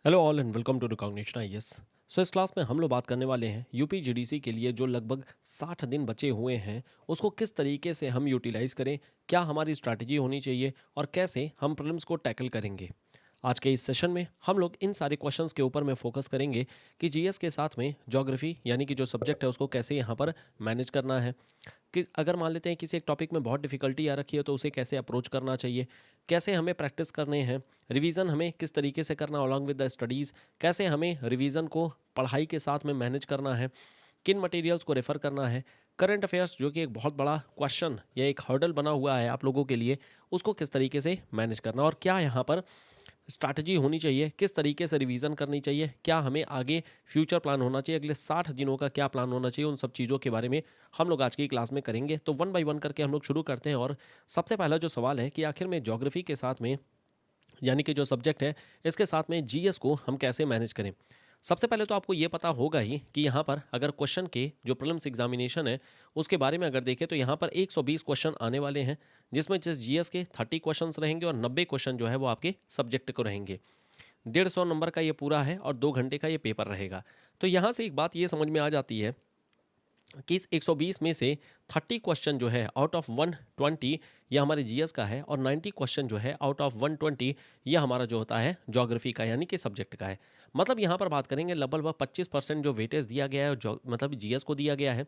Hello all and welcome to recognition IAS. So इस class में हम लोग बात करने वाले हैं यूपी जीडीसी के लिए जो लगभग 60 दिन बचे हुए हैं उसको किस तरीके से हम यूटिलाइज करें, क्या हमारी स्ट्रैटेजी होनी चाहिए और कैसे हम प्रॉब्लम्स को टैकल करेंगे। आज के इस सेशन में हम लोग इन सारे क्वेश्चंस के ऊपर में फोकस करेंगे कि जीएस के साथ में ज्योग्राफी यानी कि जो सब्जेक्ट है उसको कैसे यहाँ पर मैनेज करना है, कि अगर मान लेते हैं किसी एक टॉपिक में बहुत डिफिकल्टी आ रखी है तो उसे कैसे अप्रोच करना चाहिए, कैसे हमें प्रैक्टिस करने हैं, रिवीजन हमें किस तरीके से करना अलॉन्ग विद द स्टडीज़, कैसे हमें रिवीजन को पढ़ाई के साथ में मैनेज करना है, किन मटेरियल्स को रेफ़र करना है, करंट अफेयर्स जो कि एक बहुत बड़ा क्वेश्चन या एक हर्डल बना हुआ है आप लोगों के लिए, उसको किस तरीके से मैनेज करना और क्या यहाँ पर स्ट्रैटेजी होनी चाहिए, किस तरीके से रिवीजन करनी चाहिए, क्या हमें आगे फ्यूचर प्लान होना चाहिए, अगले 60 दिनों का क्या प्लान होना चाहिए, उन सब चीज़ों के बारे में हम लोग आज की क्लास में करेंगे। तो वन बाय वन करके हम लोग शुरू करते हैं। और सबसे पहला जो सवाल है कि आखिर में ज्योग्राफी के साथ में यानी कि जो सब्जेक्ट है इसके साथ में जीएस को हम कैसे मैनेज करें। सबसे पहले तो आपको ये पता होगा ही कि यहाँ पर अगर क्वेश्चन के जो प्रीलिम्स एग्जामिनेशन है उसके बारे में अगर देखें तो यहाँ पर 120 क्वेश्चन आने वाले हैं, जिसमें जिस जीएस के 30 क्वेश्चंस रहेंगे और 90 क्वेश्चन जो है वो आपके सब्जेक्ट को रहेंगे। 150 नंबर का ये पूरा है और 2 घंटे का ये पेपर रहेगा। तो यहाँ से एक बात ये समझ में आ जाती है कि इस 120 में से 30 क्वेश्चन जो है आउट ऑफ 120 ये हमारे जीएस का है और 90 क्वेश्चन जो है आउट ऑफ 120 ये हमारा जो होता है ज्योग्राफी का यानी कि सब्जेक्ट का है। मतलब यहाँ पर बात करेंगे लगभग 25% जो वेटेज दिया गया है जो मतलब जीएस को दिया गया है,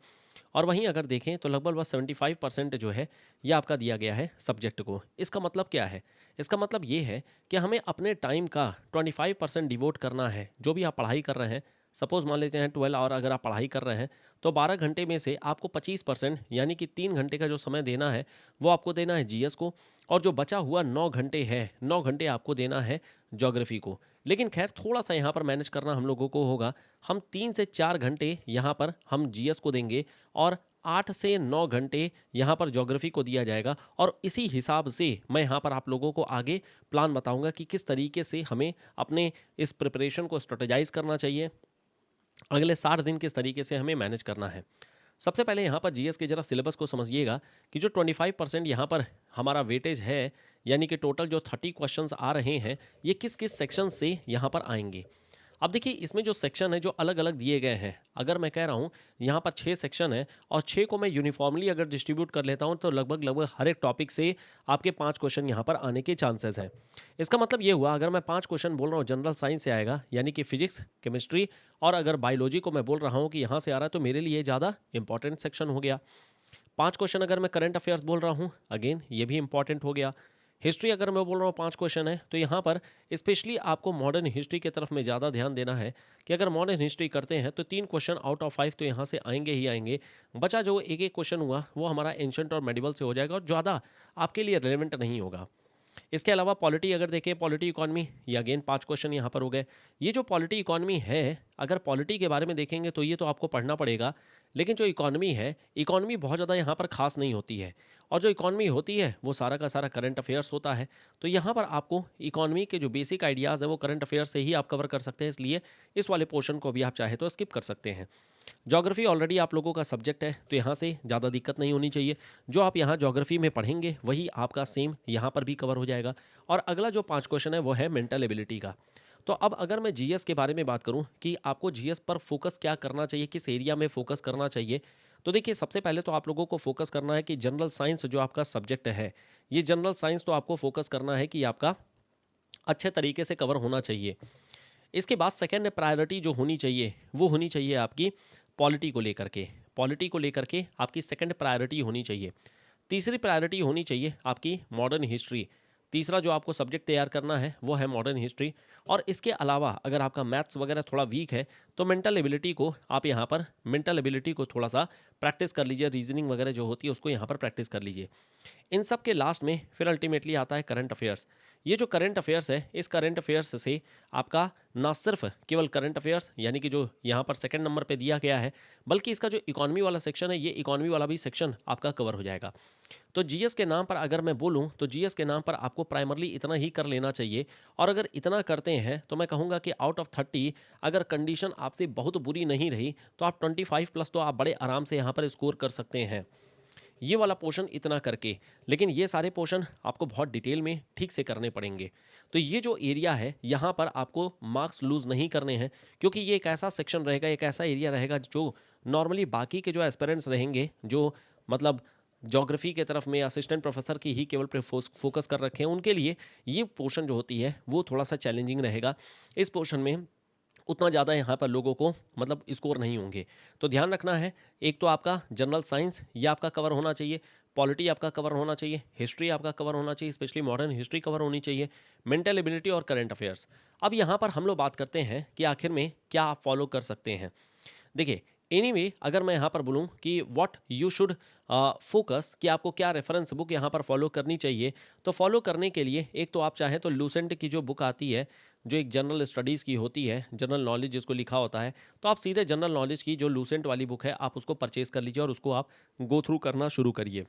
और वहीं अगर देखें तो लगभग 75% जो है ये आपका दिया गया है सब्जेक्ट को। इसका मतलब क्या है? इसका मतलब ये है कि हमें अपने टाइम का 25% डिवोट करना है। जो भी आप पढ़ाई कर रहे हैं, सपोज मान लेते हैं 12 आवर अगर आप पढ़ाई कर रहे हैं तो 12 घंटे में से आपको 25% यानी कि 3 घंटे का जो समय देना है वो आपको देना है जीएस को, और जो बचा हुआ 9 घंटे है 9 घंटे आपको देना है ज्योग्राफी को। लेकिन खैर थोड़ा सा यहाँ पर मैनेज करना हम लोगों को होगा। हम 3 से 4 घंटे यहाँ पर हम जीएस को देंगे और 8 से 9 घंटे यहाँ पर ज्योग्राफी को दिया जाएगा। और इसी हिसाब से मैं यहाँ पर आप लोगों को आगे प्लान बताऊंगा कि किस तरीके से हमें अपने इस प्रिपरेशन को स्ट्रेटेजाइज करना चाहिए, अगले 60 दिन किस तरीके से हमें मैनेज करना है। सबसे पहले यहाँ पर जीएस के जरा सिलेबस को समझिएगा कि जो 25% यहाँ पर हमारा वेटेज है यानी कि टोटल जो 30 क्वेश्चंस आ रहे हैं ये किस किस सेक्शन से यहाँ पर आएंगे। अब देखिए इसमें जो सेक्शन है जो अलग अलग दिए गए हैं, अगर मैं कह रहा हूँ यहाँ पर 6 सेक्शन है और 6 को मैं यूनिफॉर्मली अगर डिस्ट्रीब्यूट कर लेता हूँ तो लगभग लगभग हर एक टॉपिक से आपके 5 क्वेश्चन यहाँ पर आने के चांसेस हैं। इसका मतलब ये हुआ अगर मैं 5 क्वेश्चन बोल रहा हूँ जनरल साइंस से आएगा यानी कि फिजिक्स केमिस्ट्री, और अगर बायोलॉजी को मैं बोल रहा हूँ कि यहाँ से आ रहा है तो मेरे लिए ज़्यादा इंपॉर्टेंट सेक्शन हो गया। 5 क्वेश्चन अगर मैं करंट अफेयर्स बोल रहा हूँ अगेन ये भी इंपॉर्टेंट हो गया। हिस्ट्री अगर मैं बोल रहा हूँ 5 क्वेश्चन है तो यहाँ पर स्पेशली आपको मॉडर्न हिस्ट्री की तरफ में ज़्यादा ध्यान देना है कि अगर मॉडर्न हिस्ट्री करते हैं तो 3 क्वेश्चन आउट ऑफ 5 तो यहाँ से आएंगे ही आएंगे। बचा जो एक एक क्वेश्चन हुआ वो हमारा एंशंट और मेडिवल से हो जाएगा और ज़्यादा आपके लिए रेलिवेंट नहीं होगा। इसके अलावा पॉलिटी अगर देखें, पॉलिटी इकॉनमी, ये अगेन 5 क्वेश्चन यहाँ पर हो गए। ये जो पॉलिटी इकॉनमी है, अगर पॉलिटी के बारे में देखेंगे तो ये तो आपको पढ़ना पड़ेगा, लेकिन जो इकॉनमी है, इकॉनमी बहुत ज़्यादा यहाँ पर खास नहीं होती है, और जो इकॉनमी होती है वो सारा का सारा करंट अफेयर्स होता है। तो यहाँ पर आपको इकॉनमी के जो बेसिक आइडियाज़ है वो करंट अफेयर्स से ही आप कवर कर सकते हैं, इसलिए इस वाले पोर्शन को भी आप चाहे तो स्किप कर सकते हैं। ज्योग्राफी ऑलरेडी आप लोगों का सब्जेक्ट है तो यहाँ से ज़्यादा दिक्कत नहीं होनी चाहिए। जो आप यहाँ ज्योग्राफी में पढ़ेंगे वही आपका सेम यहाँ पर भी कवर हो जाएगा। और अगला जो 5 क्वेश्चन है वो है मेंटल एबिलिटी का। तो अब अगर मैं जीएस के बारे में बात करूं कि आपको जीएस पर फोकस क्या करना चाहिए, किस एरिया में फोकस करना चाहिए, तो देखिए सबसे पहले तो आप लोगों को फोकस करना है कि जनरल साइंस जो आपका सब्जेक्ट है, ये जनरल साइंस तो आपको फोकस करना है कि आपका अच्छे तरीके से कवर होना चाहिए। इसके बाद सेकेंड प्रायोरिटी जो होनी चाहिए वो होनी चाहिए आपकी पॉलिटी को लेकर के। पॉलिटी को लेकर के आपकी सेकेंड प्रायोरिटी होनी चाहिए। तीसरी प्रायोरिटी होनी चाहिए आपकी मॉडर्न हिस्ट्री। तीसरा जो आपको सब्जेक्ट तैयार करना है वो है मॉडर्न हिस्ट्री। और इसके अलावा अगर आपका मैथ्स वगैरह थोड़ा वीक है तो मेंटल एबिलिटी को आप यहाँ पर मेंटल एबिलिटी को थोड़ा सा प्रैक्टिस कर लीजिए, रीजनिंग वगैरह जो होती है उसको यहाँ पर प्रैक्टिस कर लीजिए। इन सब के लास्ट में फिर अल्टीमेटली आता है करंट अफेयर्स। ये जो करंट अफेयर्स है, इस करंट अफेयर्स से आपका ना सिर्फ केवल करंट अफेयर्स यानी कि जो यहाँ पर सेकंड नंबर पे दिया गया है, बल्कि इसका जो इकॉनमी वाला सेक्शन है ये इकॉनमी वाला भी सेक्शन आपका कवर हो जाएगा। तो जीएस के नाम पर अगर मैं बोलूँ तो जीएस के नाम पर आपको प्राइमरली इतना ही कर लेना चाहिए। और अगर इतना करते हैं तो मैं कहूँगा कि आउट ऑफ 30 अगर कंडीशन आपसे बहुत बुरी नहीं रही तो आप 25 प्लस तो आप बड़े आराम से यहाँ पर स्कोर कर सकते हैं। ये वाला पोर्शन इतना करके, लेकिन ये सारे पोर्शन आपको बहुत डिटेल में ठीक से करने पड़ेंगे। तो ये जो एरिया है यहाँ पर आपको मार्क्स लूज़ नहीं करने हैं, क्योंकि ये एक ऐसा सेक्शन रहेगा, एक ऐसा एरिया रहेगा जो नॉर्मली बाकी के जो एस्पिरेंट्स रहेंगे, जो मतलब ज्योग्राफी के तरफ में असिस्टेंट प्रोफेसर की ही केवल पे फोकस कर रखे हैं, उनके लिए ये पोर्शन जो होती है वो थोड़ा सा चैलेंजिंग रहेगा। इस पोर्शन में उतना ज़्यादा यहाँ पर लोगों को मतलब स्कोर नहीं होंगे। तो ध्यान रखना है, एक तो आपका जनरल साइंस ये आपका कवर होना चाहिए, पॉलिटी आपका कवर होना चाहिए, हिस्ट्री आपका कवर होना चाहिए, स्पेशली मॉडर्न हिस्ट्री कवर होनी चाहिए, मेंटल एबिलिटी और करंट अफेयर्स। अब यहाँ पर हम लोग बात करते हैं कि आखिर में क्या आप फॉलो कर सकते हैं। देखिए, एनीवे अगर मैं यहाँ पर बोलूँ कि व्हाट यू शुड फोकस, कि आपको क्या रेफरेंस बुक यहाँ पर फॉलो करनी चाहिए, तो फॉलो करने के लिए एक तो आप चाहें तो लूसेंट की जो बुक आती है, जो एक जनरल स्टडीज़ की होती है, जनरल नॉलेज जिसको लिखा होता है, तो आप सीधे जनरल नॉलेज की जो लूसेंट वाली बुक है आप उसको परचेज कर लीजिए और उसको आप गो थ्रू करना शुरू करिए।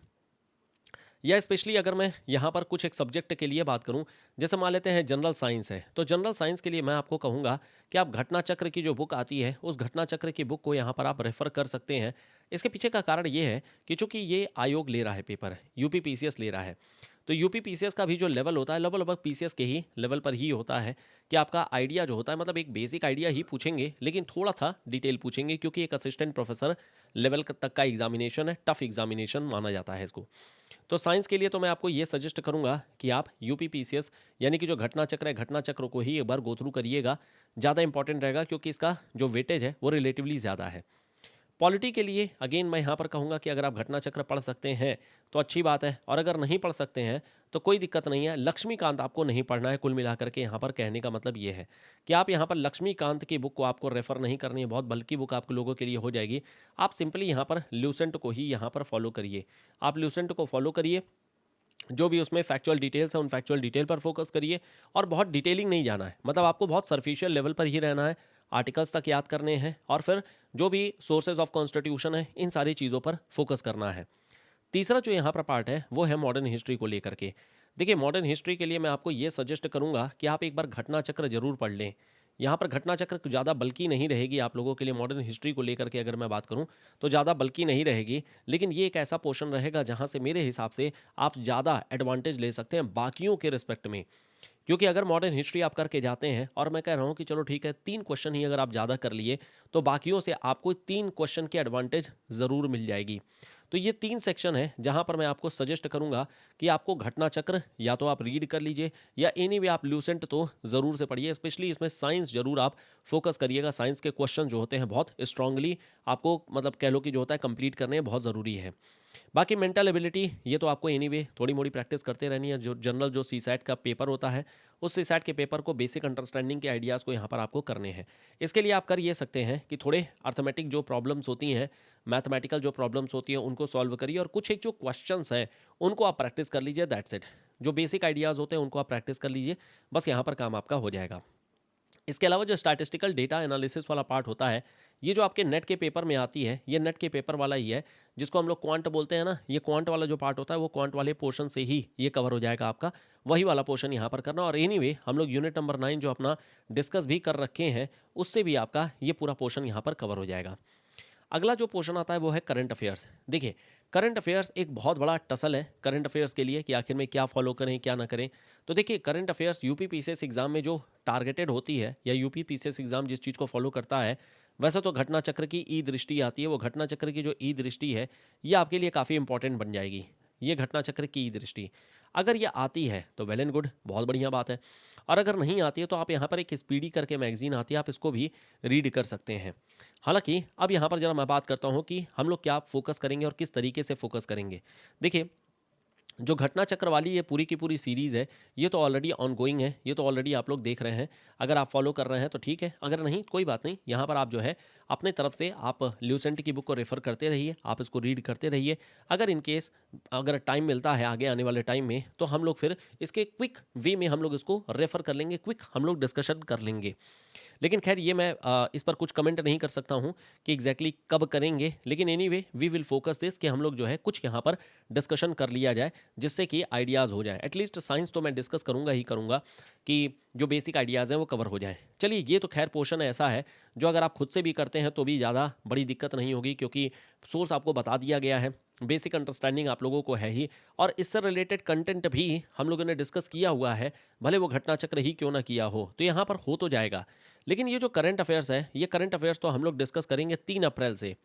या स्पेशली अगर मैं यहाँ पर कुछ एक सब्जेक्ट के लिए बात करूँ, जैसे मान लेते हैं जनरल साइंस है, तो जनरल साइंस के लिए मैं आपको कहूँगा कि आप घटना चक्र की जो बुक आती है उस घटना चक्र की बुक को यहाँ पर आप रेफर कर सकते हैं। इसके पीछे का कारण ये है कि चूंकि ये आयोग ले रहा है पेपर, यूपी पीसीएस ले रहा है, तो यूपी पीसीएस का भी जो लेवल होता है लगभग पीसीएस के ही लेवल पर ही होता है, कि आपका आइडिया जो होता है मतलब एक बेसिक आइडिया ही पूछेंगे लेकिन थोड़ा सा डिटेल पूछेंगे, क्योंकि एक असिस्टेंट प्रोफेसर लेवल तक का एग्जामिनेशन है, टफ एग्जामिनेशन माना जाता है इसको। तो साइंस के लिए तो मैं आपको ये सजेस्ट करूंगा कि आप यूपी पीसीएस यानी कि जो घटना चक्र है, घटना चक्र को ही एक बार गो थ्रू करिएगा, ज़्यादा इंपॉर्टेंट रहेगा, क्योंकि इसका जो वेटेज है वो रिलेटिवली ज़्यादा है। पॉलिटी के लिए अगेन मैं यहाँ पर कहूँगा कि अगर आप घटना चक्र पढ़ सकते हैं तो अच्छी बात है, और अगर नहीं पढ़ सकते हैं तो कोई दिक्कत नहीं है। लक्ष्मीकांत आपको नहीं पढ़ना है, कुल मिलाकर के यहाँ पर कहने का मतलब ये है कि आप यहाँ पर लक्ष्मीकांत की बुक को आपको रेफर नहीं करनी है, बहुत बल्कि बुक आप लोगों के लिए हो जाएगी। आप सिंपली यहाँ पर ल्यूसेंट को ही यहाँ पर फॉलो करिए, आप ल्यूसेंट को फॉलो करिए, जो भी उसमें फैक्चुअल डिटेल्स है उन फैक्चुअल डिटेल पर फोकस करिए, और बहुत डिटेलिंग नहीं जाना है, मतलब आपको बहुत सरफिशियल लेवल पर ही रहना है, आर्टिकल्स तक याद करने हैं और फिर जो भी सोर्सेज ऑफ कॉन्स्टिट्यूशन है इन सारी चीज़ों पर फोकस करना है। तीसरा जो यहाँ पर पार्ट है वो है मॉडर्न हिस्ट्री को लेकर के। देखिए, मॉडर्न हिस्ट्री के लिए मैं आपको ये सजेस्ट करूँगा कि आप एक बार घटना चक्र जरूर पढ़ लें। यहाँ पर घटना चक्र ज़्यादा बल्कि नहीं रहेगी आप लोगों के लिए, मॉडर्न हिस्ट्री को लेकर के अगर मैं बात करूँ तो ज़्यादा बल्कि नहीं रहेगी, लेकिन ये एक ऐसा पोर्शन रहेगा जहाँ से मेरे हिसाब से आप ज़्यादा एडवांटेज ले सकते हैं बाकियों के रिस्पेक्ट में। क्योंकि अगर मॉडर्न हिस्ट्री आप करके जाते हैं, और मैं कह रहा हूँ कि चलो ठीक है 3 क्वेश्चन ही अगर आप ज़्यादा कर लिए तो बाकियों से आपको 3 क्वेश्चन की एडवांटेज ज़रूर मिल जाएगी। तो ये 3 सेक्शन है जहाँ पर मैं आपको सजेस्ट करूँगा कि आपको घटना चक्र या तो आप रीड कर लीजिए, या एनीवे आप ल्यूसेंट तो ज़रूर से पढ़िए। स्पेशली इसमें साइंस जरूर आप फोकस करिएगा, साइंस के क्वेश्चन जो होते हैं बहुत स्ट्रांगली आपको मतलब कह लो कि जो होता है कंप्लीट करने बहुत ज़रूरी है। बाकी मेंटल एबिलिटी ये तो आपको एनीवे थोड़ी मोड़ी प्रैक्टिस करते रहनी है। जो जनरल जो सीसैट का पेपर होता है उस सीसैट के पेपर को बेसिक अंडरस्टैंडिंग के आइडियाज़ को यहाँ पर आपको करने हैं। इसके लिए आप कर ये सकते हैं कि थोड़े अर्थमेटिक जो प्रॉब्लम्स होती हैं, मैथमेटिकल जो प्रॉब्लम्स होती हैं उनको सॉल्व करिए, और कुछ एक जो क्वेश्चंस हैं उनको आप प्रैक्टिस कर लीजिए, दैट्स इट। जो बेसिक आइडियाज़ होते हैं उनको आप प्रैक्टिस कर लीजिए, बस यहाँ पर काम आपका हो जाएगा। इसके अलावा जो स्टैटिस्टिकल डेटा एनालिसिस वाला पार्ट होता है, ये जो आपके नेट के पेपर में आती है, ये नेट के पेपर वाला ही है, जिसको हम लोग क्वांट बोलते हैं ना, ये क्वांट वाला जो पार्ट होता है वो क्वांट वाले पोर्शन से ही ये कवर हो जाएगा आपका, वही वाला पोर्शन यहाँ पर करना। और एनीवे हम लोग यूनिट नंबर 9 जो अपना डिस्कस भी कर रखे हैं उससे भी आपका ये पूरा पोर्शन यहाँ पर कवर हो जाएगा। अगला जो पोर्शन आता है वो है करंट अफेयर्स। देखिए, करंट अफेयर्स एक बहुत बड़ा टसल है करंट अफेयर्स के लिए कि आखिर में क्या फॉलो करें क्या ना करें। तो देखिए, current affairs UP PCS exam में जो टारगेटेड होती है, या यूपी पीसीएस एग्जाम जिस चीज़ को फॉलो करता है, वैसे तो घटना चक्र की ई दृष्टि आती है, वो घटना चक्र की जो ई दृष्टि है ये आपके लिए काफ़ी इंपॉर्टेंट बन जाएगी। ये घटना चक्र की ई दृष्टि अगर ये आती है तो वेल एंड गुड, बहुत बढ़िया बात है, और अगर नहीं आती है तो आप यहाँ पर एक स्पीडी करके मैगजीन आती है, आप इसको भी रीड कर सकते हैं। हालांकि अब यहाँ पर जरा मैं बात करता हूँ कि हम लोग क्या फोकस करेंगे और किस तरीके से फोकस करेंगे। देखिए, जो घटना चक्र वाली ये पूरी की पूरी सीरीज़ है, ये तो ऑलरेडी ऑन गोइंग है, ये तो ऑलरेडी आप लोग देख रहे हैं। अगर आप फॉलो कर रहे हैं तो ठीक है, अगर नहीं कोई बात नहीं, यहाँ पर आप जो है अपने तरफ से आप ल्यूसेंट की बुक को रेफ़र करते रहिए, आप इसको रीड करते रहिए। अगर इन केस अगर टाइम मिलता है आगे आने वाले टाइम में तो हम लोग फिर इसके क्विक वे में हम लोग इसको रेफ़र कर लेंगे, क्विक हम लोग डिस्कशन कर लेंगे। लेकिन खैर ये मैं इस पर कुछ कमेंट नहीं कर सकता हूँ कि एग्जैक्टली कब करेंगे, लेकिन anyway we will focus this कि हम लोग जो है कुछ यहाँ पर डिस्कशन कर लिया जाए जिससे कि आइडियाज़ हो जाए। एटलीस्ट साइंस तो मैं डिस्कस करूँगा ही करूँगा कि जो बेसिक आइडियाज़ हैं वो कवर हो जाएं। चलिए, ये तो खैर पोर्शन ऐसा है जो अगर आप खुद से भी करते हैं तो भी ज़्यादा बड़ी दिक्कत नहीं होगी, क्योंकि सोर्स आपको बता दिया गया है, बेसिक अंडरस्टैंडिंग आप लोगों को है ही, और इससे रिलेटेड कंटेंट भी हम लोगों ने डिस्कस किया हुआ है, भले वो घटना चक्र ही क्यों ना किया हो, तो यहाँ पर हो तो जाएगा। लेकिन ये जो करंट अफेयर्स है, ये करंट अफेयर्स तो हम लोग डिस्कस करेंगे 3 अप्रैल से।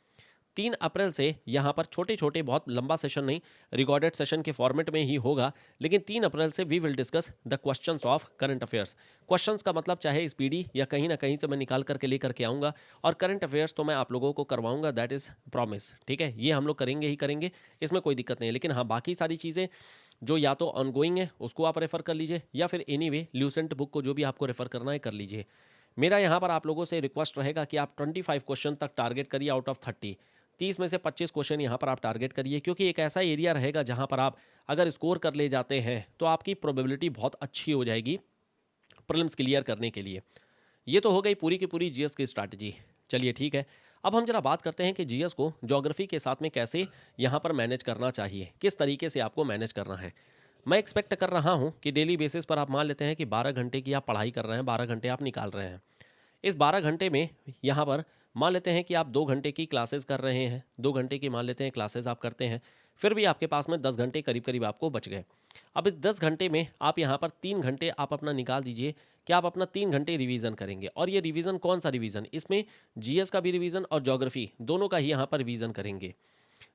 3 अप्रैल से यहाँ पर छोटे छोटे, बहुत लंबा सेशन नहीं, रिकॉर्डेड सेशन के फॉर्मेट में ही होगा, लेकिन 3 अप्रैल से we will discuss the questions of current affairs. Questions का मतलब चाहे स्पीडी या कहीं ना कहीं से मैं निकाल करके लेकर के आऊँगा, और करंट अफेयर्स तो मैं आप लोगों को करवाऊंगा, दैट इज़ प्रॉमिस। ठीक है, ये हम लोग करेंगे ही करेंगे, इसमें कोई दिक्कत नहीं है। लेकिन हाँ, बाकी सारी चीज़ें जो या तो ऑनगोइंग है उसको आप रेफ़र कर लीजिए, या फिर एनीवे ल्यूसेंट बुक को जो भी आपको रेफ़र करना है कर लीजिए। मेरा यहाँ पर आप लोगों से रिक्वेस्ट रहेगा कि आप 25 क्वेश्चन तक टारगेट करिए आउट ऑफ 30। 30 में से 25 क्वेश्चन यहाँ पर आप टारगेट करिए, क्योंकि एक ऐसा एरिया रहेगा जहाँ पर आप अगर स्कोर कर ले जाते हैं तो आपकी प्रोबेबिलिटी बहुत अच्छी हो जाएगी प्रीलिम्स क्लियर करने के लिए। ये तो हो गई पूरी की पूरी जीएस की स्ट्रैटेजी। चलिए ठीक है, अब हम जरा बात करते हैं कि जीएस को ज्योग्राफी के साथ में कैसे यहाँ पर मैनेज करना चाहिए, किस तरीके से आपको मैनेज करना है। मैं एक्सपेक्ट कर रहा हूँ कि डेली बेसिस पर आप मान लेते हैं कि 12 घंटे की आप पढ़ाई कर रहे हैं, 12 घंटे आप निकाल रहे हैं। इस 12 घंटे में यहाँ पर मान लेते हैं कि आप 2 घंटे की क्लासेस कर रहे हैं, 2 घंटे की मान लेते हैं क्लासेस आप करते हैं, फिर भी आपके पास में 10 घंटे करीब करीब आपको बच गए। अब इस 10 घंटे में आप यहाँ पर 3 घंटे आप अपना निकाल दीजिए कि आप अपना 3 घंटे रिवीजन करेंगे। और ये रिवीजन कौन सा रिवीजन, इसमें जीएस का भी रिवीजन और ज्योग्राफी दोनों का ही यहाँ पर रिवीजन करेंगे,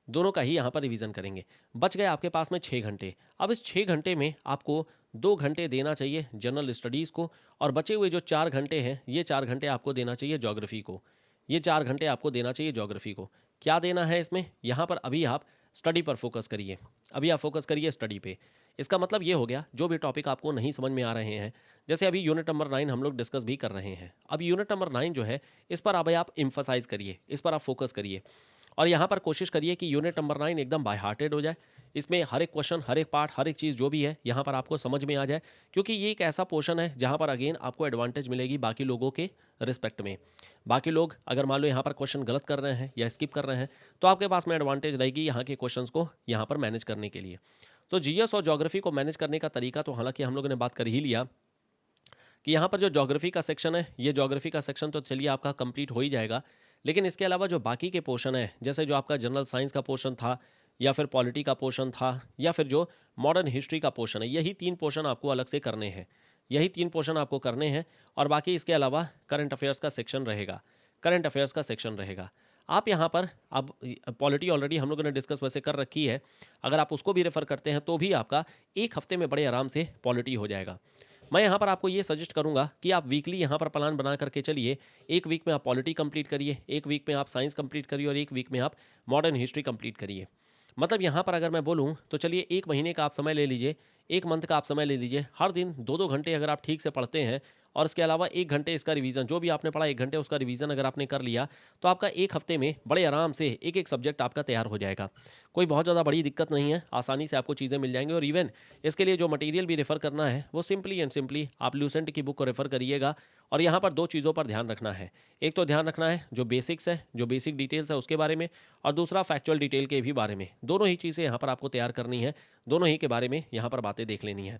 दोनों का ही यहाँ पर रिवीजन करेंगे। बच गए आपके पास में 6 घंटे। अब इस 6 घंटे में आपको 2 घंटे देना चाहिए जनरल स्टडीज़ को, और बचे हुए जो 4 घंटे हैं, ये 4 घंटे आपको देना चाहिए ज्योग्राफी को। ये 4 घंटे आपको देना चाहिए ज्योग्राफी को। क्या देना है इसमें, यहाँ पर अभी आप स्टडी पर फोकस करिए, अभी आप फोकस करिए स्टडी पे। इसका मतलब ये हो गया, जो भी टॉपिक आपको नहीं समझ में आ रहे हैं, जैसे अभी यूनिट नंबर 9 हम लोग डिस्कस भी कर रहे हैं, अब यूनिट नंबर 9 जो है इस पर अभी आप इम्फसाइज करिए, इस पर आप फोकस करिए, और यहाँ पर कोशिश करिए कि यूनिट नंबर 9 एकदम बाय हार्टेड हो जाए। इसमें हर एक क्वेश्चन, हर एक पार्ट, हर एक चीज़ जो भी है यहाँ पर आपको समझ में आ जाए, क्योंकि ये एक ऐसा पोर्शन है जहाँ पर अगेन आपको एडवांटेज मिलेगी बाकी लोगों के रिस्पेक्ट में। बाकी लोग अगर मान लो यहाँ पर क्वेश्चन गलत कर रहे हैं या स्किप कर रहे हैं, तो आपके पास में एडवांटेज रहेगी यहाँ के क्वेश्चंस को यहाँ पर मैनेज करने के लिए। तो जीएस और ज्योग्राफी को मैनेज करने का तरीका तो हालांकि हम लोगों ने बात कर ही लिया कि यहाँ पर जो ज्योग्राफी का सेक्शन है, ये ज्योग्राफी का सेक्शन तो चलिए आपका कंप्लीट हो ही जाएगा, लेकिन इसके अलावा जो बाकी के पोर्शन है, जैसे जो आपका जनरल साइंस का पोर्शन था, या फिर पॉलिटी का पोर्शन था, या फिर जो मॉडर्न हिस्ट्री का पोर्शन है, यही 3 पोर्शन आपको अलग से करने हैं, यही 3 पोर्शन आपको करने हैं। और बाकी इसके अलावा करंट अफेयर्स का सेक्शन रहेगा, करंट अफेयर्स का सेक्शन रहेगा। आप यहाँ पर अब पॉलिटी ऑलरेडी हम लोगों ने डिस्कस वैसे कर रखी है, अगर आप उसको भी रेफ़र करते हैं तो भी आपका 1 हफ्ते में बड़े आराम से पॉलिटी हो जाएगा। मैं यहाँ पर आपको ये सजेस्ट करूँगा कि आप वीकली यहाँ पर प्लान बना करके चलिए। 1 वीक में आप पॉलिटी कंप्लीट करिए, 1 वीक में आप साइंस कंप्लीट करिए, और 1 वीक में आप मॉडर्न हिस्ट्री कंप्लीट करिए। मतलब यहाँ पर अगर मैं बोलूँ तो चलिए 1 महीने का आप समय ले लीजिए, 1 मंथ का आप समय ले लीजिए। हर दिन 2-2 घंटे अगर आप ठीक से पढ़ते हैं, और इसके अलावा 1 घंटे इसका रिवीजन, जो भी आपने पढ़ा 1 घंटे उसका रिवीजन अगर आपने कर लिया, तो आपका 1 हफ्ते में बड़े आराम से एक एक सब्जेक्ट आपका तैयार हो जाएगा। कोई बहुत ज़्यादा बड़ी दिक्कत नहीं है, आसानी से आपको चीज़ें मिल जाएंगी। और इवन इसके लिए जो मटेरियल भी रेफ़र करना है, वो सिंपली एंड सिंपली आप ल्यूसेंट की बुक को रेफ़र करिएगा। और यहाँ पर 2 चीज़ों पर ध्यान रखना है, एक तो ध्यान रखना है जो बेसिक्स है, जो बेसिक डिटेल्स है उसके बारे में, और दूसरा फैक्चुअल डिटेल के भी बारे में। दोनों ही चीज़ें यहाँ पर आपको तैयार करनी है, दोनों ही के बारे में यहाँ पर बातें देख लेनी है।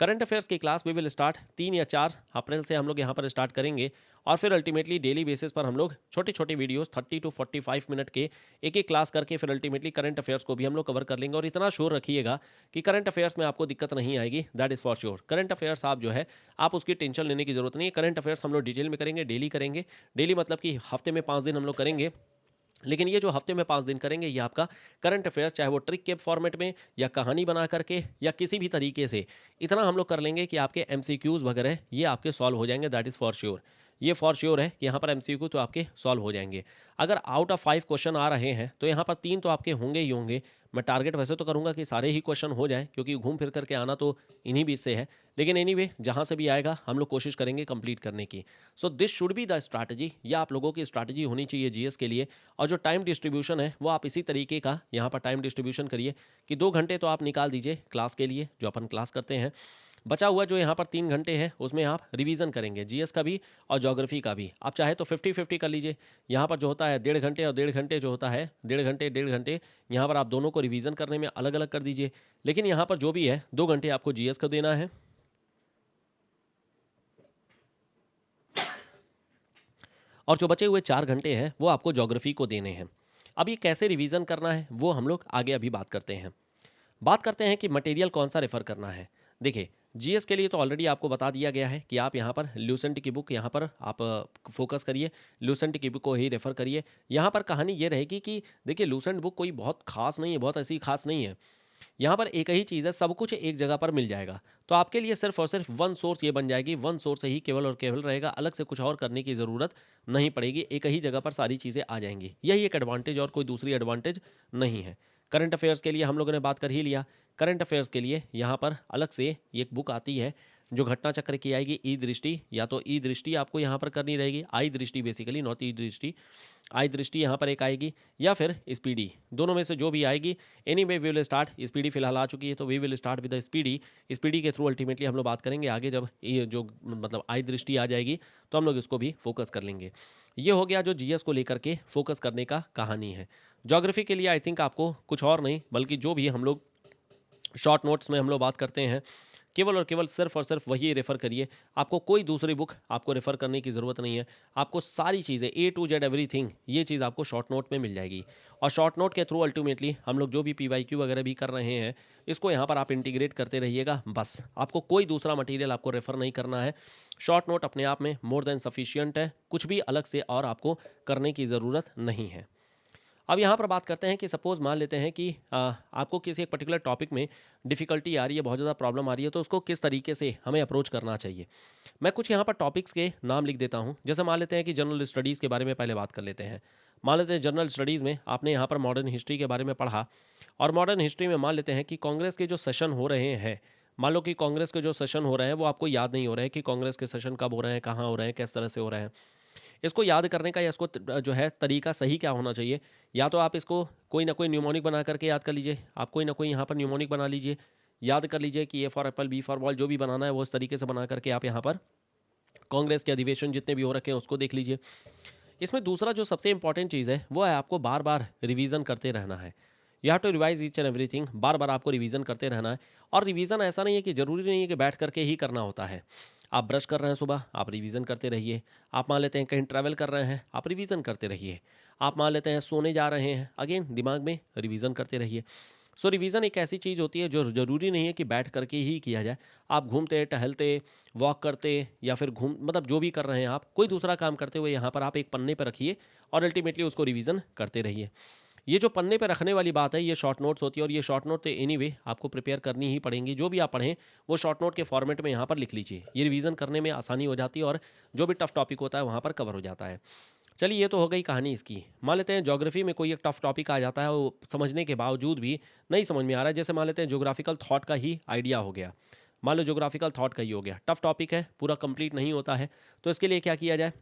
करंट अफेयर्स की क्लास वी विल स्टार्ट 3 या 4 अप्रैल से हम लोग यहाँ पर स्टार्ट करेंगे, और फिर अल्टीमेटली डेली बेसिस पर हम लोग छोटे छोटे वीडियोस 30 to 45 मिनट के एक एक क्लास करके फिर अल्टीमेटली करंट अफेयर्स को भी हम लोग कवर कर लेंगे। और इतना श्योर रखिएगा कि करंट अफेयर्स में आपको दिक्कत नहीं आएगी, that is for sure. Current affairs आप जो है आप उसकी टेंशन लेने की जरूरत नहीं है। करंट अफेयर्स हम लोग डिटेल में करेंगे, डेली करेंगे। डेली मतलब कि हफ्ते में 5 दिन हम लोग करेंगे, लेकिन ये जो हफ्ते में 5 दिन करेंगे ये आपका करंट अफेयर्स, चाहे वो ट्रिक के फॉर्मेट में या कहानी बना करके या किसी भी तरीके से, इतना हम लोग कर लेंगे कि आपके एमसीक्यूज़ वगैरह ये आपके सॉल्व हो जाएंगे, दैट इज़ फॉर श्योर। ये फॉर श्योर है कि यहाँ पर एमसीक्यू तो आपके सॉल्व हो जाएंगे। अगर आउट ऑफ 5 क्वेश्चन आ रहे हैं तो यहाँ पर 3 तो आपके होंगे ही होंगे। मैं टारगेट वैसे तो करूँगा कि सारे ही क्वेश्चन हो जाएं, क्योंकि घूम फिर करके आना तो इन्हीं बीच से है, लेकिन एनीवे जहाँ से भी आएगा हम लोग कोशिश करेंगे कंप्लीट करने की। So this should be the strategy, या आप लोगों की स्ट्रैटेजी होनी चाहिए जीएस के लिए। और जो टाइम डिस्ट्रीब्यूशन है वो आप इसी तरीके का यहाँ पर टाइम डिस्ट्रीब्यूशन करिए कि 2 घंटे तो आप निकाल दीजिए क्लास के लिए, जो अपन क्लास करते हैं। बचा हुआ जो यहाँ पर 3 घंटे है उसमें आप रिवीजन करेंगे जीएस का भी और ज्योग्राफी का भी। आप चाहे तो 50-50 कर लीजिए। यहाँ पर जो होता है 1.5 घंटे और 1.5 घंटे जो होता है 1.5 घंटे यहाँ पर आप दोनों को रिवीजन करने में अलग अलग कर दीजिए। लेकिन यहाँ पर जो भी है 2 घंटे आपको जीएस को देना है, और जो बचे हुए 4 घंटे हैं वो आपको ज्योग्राफी को देने हैं। अब ये कैसे रिवीजन करना है वो हम लोग आगे अभी बात करते हैं। बात करते हैं कि मटेरियल कौन सा रेफर करना है। देखिए, जीएस के लिए तो ऑलरेडी आपको बता दिया गया है कि आप यहाँ पर ल्यूसेंट की बुक यहाँ पर आप फोकस करिए, ल्यूसेंट की बुक को ही रेफर करिए। यहाँ पर कहानी ये रहेगी कि देखिए, ल्यूसेंट बुक कोई बहुत खास नहीं है, बहुत ऐसी खास नहीं है। यहाँ पर एक ही चीज़ है, सब कुछ एक जगह पर मिल जाएगा। तो आपके लिए सिर्फ और सिर्फ वन सोर्स ये बन जाएगी, वन सोर्स ही केवल और केवल रहेगा, अलग से कुछ और करने की ज़रूरत नहीं पड़ेगी, एक ही जगह पर सारी चीज़ें आ जाएंगी। यही एक एडवांटेज और कोई दूसरी एडवांटेज नहीं है। करंट अफेयर्स के लिए हम लोगों ने बात कर ही लिया। करंट अफेयर्स के लिए यहाँ पर अलग से एक बुक आती है जो घटना चक्र की आएगी, ई दृष्टि। या तो ई दृष्टि आपको यहाँ पर करनी रहेगी, आई दृष्टि बेसिकली, नॉट ई दृष्टि। आई दृष्टि यहाँ पर एक आएगी, या फिर स्पीडी, दोनों में से जो भी आएगी। Anyway we will start, Speedy फिलहाल आ चुकी है तो we will start with the Speedy. Speedy के थ्रू अल्टीमेटली हम लोग बात करेंगे आगे, जब ये जो मतलब आई दृष्टि आ जाएगी तो हम लोग इसको भी फोकस कर लेंगे। ये हो गया जो जीएस को लेकर के फोकस करने का कहानी है। ज्योग्राफी के लिए आई थिंक आपको कुछ और नहीं, बल्कि जो भी हम लोग शॉर्ट नोट्स में हम लोग बात करते हैं, केवल और केवल सिर्फ और सिर्फ वही रेफ़र करिए। आपको कोई दूसरी बुक आपको रेफ़र करने की ज़रूरत नहीं है। आपको सारी चीज़ें ए टू जेड एवरीथिंग, ये चीज़ आपको शॉर्ट नोट में मिल जाएगी। और शॉर्ट नोट के थ्रू अल्टीमेटली हम लोग जो भी पीवाईक्यू वगैरह भी कर रहे हैं, इसको यहाँ पर आप इंटीग्रेट करते रहिएगा। बस आपको कोई दूसरा मटेरियल आपको रेफ़र नहीं करना है। शॉर्ट नोट अपने आप में मोर देन सफिशियंट है, कुछ भी अलग से और आपको करने की ज़रूरत नहीं है। अब यहाँ पर बात करते हैं कि सपोज़ मान लेते हैं कि आपको किसी एक पर्टिकुलर टॉपिक में डिफ़िकल्टी आ रही है, बहुत ज़्यादा प्रॉब्लम आ रही है, तो उसको किस तरीके से हमें अप्रोच करना चाहिए। मैं कुछ यहाँ पर टॉपिक्स के नाम लिख देता हूँ। जैसे मान लेते हैं कि जनरल स्टडीज़ के बारे में पहले बात कर लेते हैं। मान लेते हैं जनरल स्टडीज़ में आपने यहाँ पर मॉडर्न हिस्ट्री के बारे में पढ़ा, और मॉडर्न हिस्ट्री में मान लेते हैं कि कांग्रेस के जो सेशन हो रहे हैं, मान लो कि कांग्रेस के जो सेशन हो रहे हैं वो आपको याद नहीं हो रहे हैं कि कांग्रेस के सेशन कब हो रहे हैं, कहाँ हो रहे हैं, किस तरह से हो रहे हैं। इसको याद करने का या इसको जो है तरीका सही क्या होना चाहिए, या तो आप इसको कोई ना कोई न्यूमोनिक बना करके याद कर लीजिए। आप कोई ना कोई यहाँ पर न्यूमोनिक बना लीजिए, याद कर लीजिए कि A for apple, B for ball, जो भी बनाना है वो इस तरीके से बना करके आप यहाँ पर कांग्रेस के अधिवेशन जितने भी हो रखे हैं उसको देख लीजिए। इसमें दूसरा जो सबसे इंपॉर्टेंट चीज़ है वो है आपको बार बार रिवीजन करते रहना है। You have to revise each and everything, बार बार आपको रिवीजन करते रहना है। और रिवीजन ऐसा नहीं है कि ज़रूरी नहीं है कि बैठ करके ही करना होता है। आप ब्रश कर रहे हैं सुबह, आप रिवीजन करते रहिए। आप मान लेते हैं कहीं ट्रैवल कर रहे हैं, आप रिवीजन करते रहिए। आप मान लेते हैं सोने जा रहे हैं, अगेन दिमाग में रिवीजन करते रहिए। सो रिवीजन एक ऐसी चीज़ होती है जो ज़रूरी नहीं है कि बैठ करके ही किया जाए। आप घूमते टहलते, वॉक करते, या फिर मतलब जो भी कर रहे हैं आप, कोई दूसरा काम करते हुए यहाँ पर आप एक पन्ने पर रखिए और अल्टीमेटली उसको रिवीजन करते रहिए। ये जो पन्ने पे रखने वाली बात है, ये शॉर्ट नोट्स होती है, और ये शॉर्ट नोट तो एनीवे आपको प्रिपेयर करनी ही पड़ेंगी। जो भी आप पढ़ें वो शॉर्ट नोट के फॉर्मेट में यहाँ पर लिख लीजिए। ये रिवीजन करने में आसानी हो जाती है और जो भी टफ टॉपिक होता है वहाँ पर कवर हो जाता है। चलिए, ये तो हो गई कहानी इसकी। मान लेते हैं ज्योग्राफी में कोई एक टफ टॉपिक आ जाता है, वो समझने के बावजूद भी नहीं समझ में आ रहा है। जैसे मान लेते हैं ज्योग्राफिकल थॉट का ही आइडिया हो गया, मान लो ज्योग्राफिकल थॉट का ही हो गया, टफ टॉपिक है, पूरा कंप्लीट नहीं होता है, तो इसके लिए क्या किया जाए।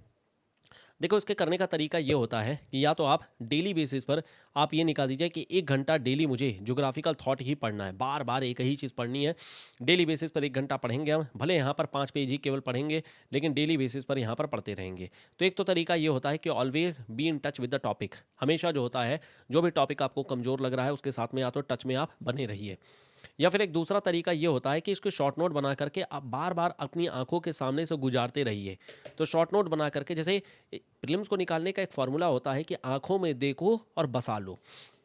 देखो, इसके करने का तरीका ये होता है कि या तो आप डेली बेसिस पर आप ये निकाल दीजिए कि 1 घंटा डेली मुझे ज्योग्राफिकल थॉट ही पढ़ना है, बार बार एक ही चीज़ पढ़नी है। डेली बेसिस पर 1 घंटा पढ़ेंगे हम, भले यहाँ पर 5 पेज ही केवल पढ़ेंगे, लेकिन डेली बेसिस पर यहाँ पर पढ़ते रहेंगे। तो एक तो तरीका ये होता है कि always be in touch with the topic. हमेशा जो होता है, जो भी टॉपिक आपको कमज़ोर लग रहा है उसके साथ में या तो टच में आप बने रहिए। या फिर एक दूसरा तरीका ये होता है कि इसको शॉर्ट नोट बना करके आप बार बार अपनी आंखों के सामने से गुजारते रहिए। तो शॉर्ट नोट बना करके, जैसे प्रीलिम्स को निकालने का एक फॉर्मूला होता है कि आंखों में देखो और बसा लो,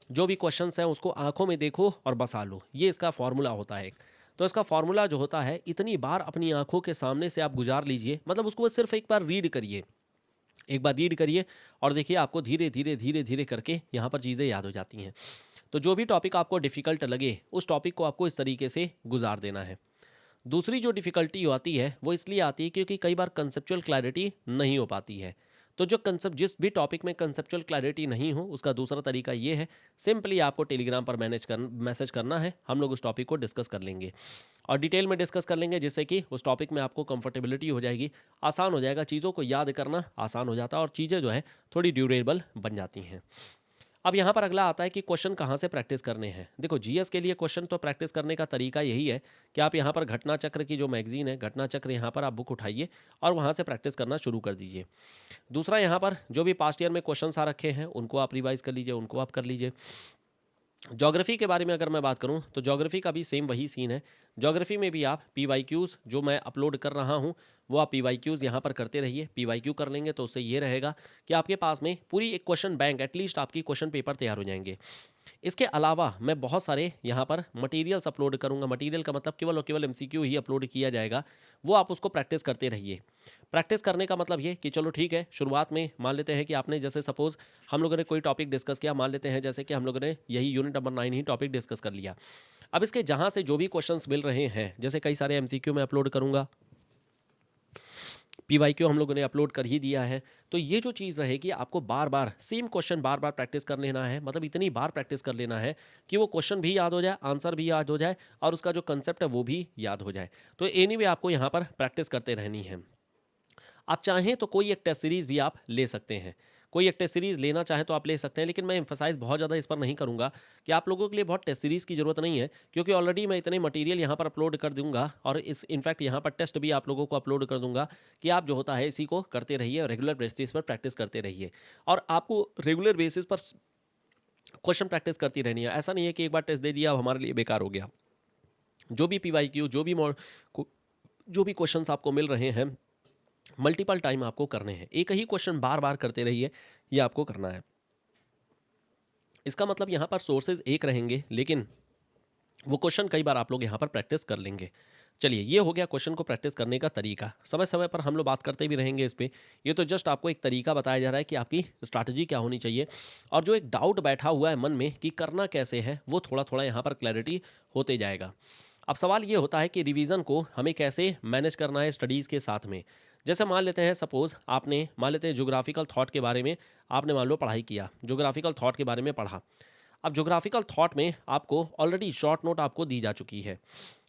जो भी क्वेश्चंस हैं उसको आंखों में देखो और बसा लो, ये इसका फॉर्मूला होता है। तो इसका फॉर्मूला जो होता है, इतनी बार अपनी आंखों के सामने से आप गुजार लीजिए, मतलब उसको सिर्फ एक बार रीड करिए, एक बार रीड करिए और देखिए आपको धीरे धीरे धीरे धीरे करके यहाँ पर चीज़ें याद हो जाती हैं। तो जो भी टॉपिक आपको डिफ़िकल्ट लगे उस टॉपिक को आपको इस तरीके से गुजार देना है। दूसरी जो डिफ़िकल्टी आती है वो इसलिए आती है क्योंकि कई बार कंसेप्चुअल क्लैरिटी नहीं हो पाती है। तो जो कंसेप्ट, जिस भी टॉपिक में कंसेप्चुअल क्लैरिटी नहीं हो, उसका दूसरा तरीका ये है, सिंपली आपको टेलीग्राम पर मैसेज करना है, हम लोग उस टॉपिक को डिस्कस कर लेंगे और डिटेल में डिस्कस कर लेंगे, जिससे कि उस टॉपिक में आपको कंफर्टेबिलिटी हो जाएगी, आसान हो जाएगा, चीज़ों को याद करना आसान हो जाता है और चीज़ें जो है थोड़ी ड्यूरेबल बन जाती हैं। अब यहाँ पर अगला आता है कि क्वेश्चन कहाँ से प्रैक्टिस करने हैं। देखो, जीएस के लिए क्वेश्चन तो प्रैक्टिस करने का तरीका यही है कि आप यहाँ पर घटना चक्र की जो मैगजीन है, घटना चक्र, यहाँ पर आप बुक उठाइए और वहाँ से प्रैक्टिस करना शुरू कर दीजिए। दूसरा, यहाँ पर जो भी पास्ट ईयर में क्वेश्चंस आ रखे हैं उनको आप रिवाइज कर लीजिए, उनको आप कर लीजिए। ज्योग्राफी के बारे में अगर मैं बात करूं तो ज्योग्राफी का भी सेम वही सीन है। ज्योग्राफी में भी आप PYQs जो मैं अपलोड कर रहा हूँ वो आप PYQs यहाँ पर करते रहिए। PYQ कर लेंगे तो उससे ये रहेगा कि आपके पास में पूरी एक क्वेश्चन बैंक, एटलीस्ट आपकी क्वेश्चन पेपर तैयार हो जाएंगे। इसके अलावा मैं बहुत सारे यहाँ पर मटेरियल्स अपलोड करूँगा। मटेरियल का मतलब केवल और केवल MCQ ही अपलोड किया जाएगा, वो आप उसको प्रैक्टिस करते रहिए। प्रैक्टिस करने का मतलब ये कि चलो ठीक है, शुरुआत में मान लेते हैं कि आपने जैसे सपोज हम लोगों ने कोई टॉपिक डिस्कस किया, मान लेते हैं जैसे कि हम लोगों ने यही यूनिट नंबर 9 ही टॉपिक डिस्कस कर लिया। अब इसके जहाँ से जो भी क्वेश्चंस मिल रहे हैं, जैसे कई सारे MCQ में अपलोड करूँगा, PYQ हम लोगों ने अपलोड कर ही दिया है, तो ये जो चीज़ रहेगी आपको बार बार सेम क्वेश्चन बार बार प्रैक्टिस कर लेना है। मतलब इतनी बार प्रैक्टिस कर लेना है कि वो क्वेश्चन भी याद हो जाए, आंसर भी याद हो जाए और उसका जो कंसेप्ट है वो भी याद हो जाए। तो एनीवे आपको यहाँ पर प्रैक्टिस करते रहनी है। आप चाहें तो कोई एक टेस्ट सीरीज़ भी आप ले सकते हैं, कोई एक टेस्ट सीरीज़ लेना चाहें तो आप ले सकते हैं, लेकिन मैं एम्फसाइज़ बहुत ज़्यादा इस पर नहीं करूँगा कि आप लोगों के लिए बहुत टेस्ट सीरीज़ की ज़रूरत नहीं है, क्योंकि ऑलरेडी मैं इतने मटेरियल यहाँ पर अपलोड कर दूंगा और इस इनफैक्ट यहाँ पर टेस्ट भी आप लोगों को अपलोड कर दूंगा कि आप जो होता है इसी को करते रहिए और रेगुलर बेसिस पर प्रैक्टिस करते रहिए। और आपको रेगुलर बेसिस पर क्वेश्चन प्रैक्टिस करती रहनी है। ऐसा नहीं है कि एक बार टेस्ट दे दिया अब हमारे लिए बेकार हो गया। जो भी PYQ, जो भी क्वेश्चंस आपको मिल रहे हैं, मल्टीपल टाइम आपको करने हैं। एक ही क्वेश्चन बार बार करते रहिए, ये आपको करना है। इसका मतलब यहाँ पर सोर्सेज एक रहेंगे, लेकिन वो क्वेश्चन कई बार आप लोग यहाँ पर प्रैक्टिस कर लेंगे। चलिए, ये हो गया क्वेश्चन को प्रैक्टिस करने का तरीका। समय समय पर हम लोग बात करते भी रहेंगे इस पे। ये तो जस्ट आपको एक तरीका बताया जा रहा है कि आपकी स्ट्रैटेजी क्या होनी चाहिए, और जो एक डाउट बैठा हुआ है मन में कि करना कैसे है, वो थोड़ा थोड़ा यहाँ पर क्लैरिटी होते जाएगा। अब सवाल ये होता है कि रिवीजन को हमें कैसे मैनेज करना है स्टडीज़ के साथ में। जैसे मान लेते हैं सपोज आपने मान लेते हैं ज्योग्राफिकल थॉट के बारे में आपने मान लो पढ़ाई किया, ज्योग्राफिकल थॉट के बारे में पढ़ा। अब ज्योग्राफिकल थॉट में आपको ऑलरेडी शॉर्ट नोट आपको दी जा चुकी है,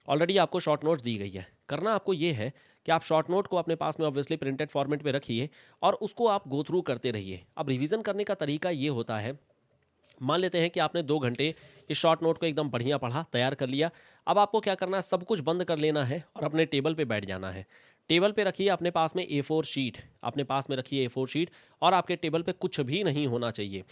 ऑलरेडी आपको शॉर्ट नोट्स दी गई है। करना आपको ये है कि आप शॉर्ट नोट को अपने पास में ऑब्वियसली प्रिंटेड फॉर्मेट में रखिए और उसको आप गो थ्रू करते रहिए। अब रिवीजन करने का तरीका ये होता है, मान लेते हैं कि आपने 2 घंटे इस शॉर्ट नोट को एकदम बढ़िया पढ़ा, तैयार कर लिया। अब आपको क्या करना है, सब कुछ बंद कर लेना है और अपने टेबल पे बैठ जाना है। टेबल पे रखिए अपने पास में A4 शीट, अपने पास में रखिए A4 शीट, और आपके टेबल पे कुछ भी नहीं होना चाहिए।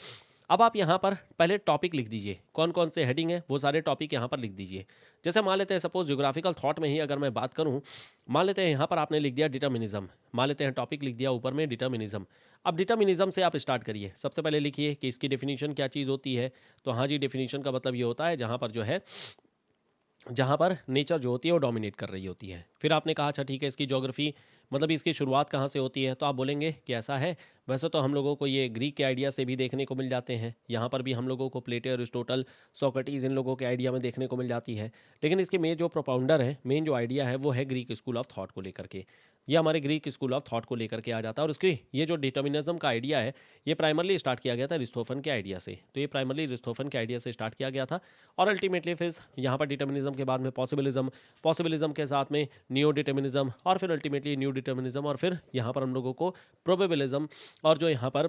अब आप यहाँ पर पहले टॉपिक लिख दीजिए, कौन कौन से हेडिंग है वो सारे टॉपिक यहाँ पर लिख दीजिए। जैसे मान लेते हैं सपोज ज्योग्राफिकल थॉट में ही अगर मैं बात करूँ, मान लेते हैं यहाँ पर आपने लिख दिया डिटर्मिनिज्म, मान लेते हैं टॉपिक लिख दिया ऊपर में डिटर्मिनिज्म। अब डिटर्मिनिज्म से आप स्टार्ट करिए। सबसे पहले लिखिए कि इसकी डेफिनेशन क्या चीज़ होती है। तो हाँ जी, डेफिनेशन का मतलब ये होता है जहाँ पर जो है, जहाँ पर नेचर जो होती है वो डोमिनेट कर रही होती है। फिर आपने कहा अच्छा ठीक है, इसकी ज्योग्राफी मतलब इसकी शुरुआत कहाँ से होती है, तो आप बोलेंगे कि ऐसा है, वैसे तो हम लोगों को ये ग्रीक के आइडिया से भी देखने को मिल जाते हैं, यहाँ पर भी हम लोगों को प्लेटो, अरिस्टोटल, सोक्रेटिस इन लोगों के आइडिया में देखने को मिल जाती है। लेकिन इसके मेन जो प्रोपाउंडर है, मेन जो आइडिया है वो है ग्रीक स्कूल ऑफ थॉट को लेकर के। ये हमारे ग्रीक स्कूल ऑफ थॉट को लेकर के आ जाता है। और उसकी ये जो डिटर्मिनिज्म का आइडिया है, ये प्राइमरली स्टार्ट किया गया था अरिस्टोफन के आइडिया से। तो ये प्राइमरली अरिस्टोफन के आइडिया से स्टार्ट किया गया था, और अल्टीमेटली फिर यहाँ पर डिटर्मिनिज्म के बाद में पॉसिबिलिज्म, पॉसिबिलिज्म के साथ में नियो डिटर्मिनिज्म, और फिर अल्टीमेटली न्यू डिटर्मिनिज्म, और फिर यहाँ पर हम लोगों को प्रोबेबिलिज्म और जो यहाँ पर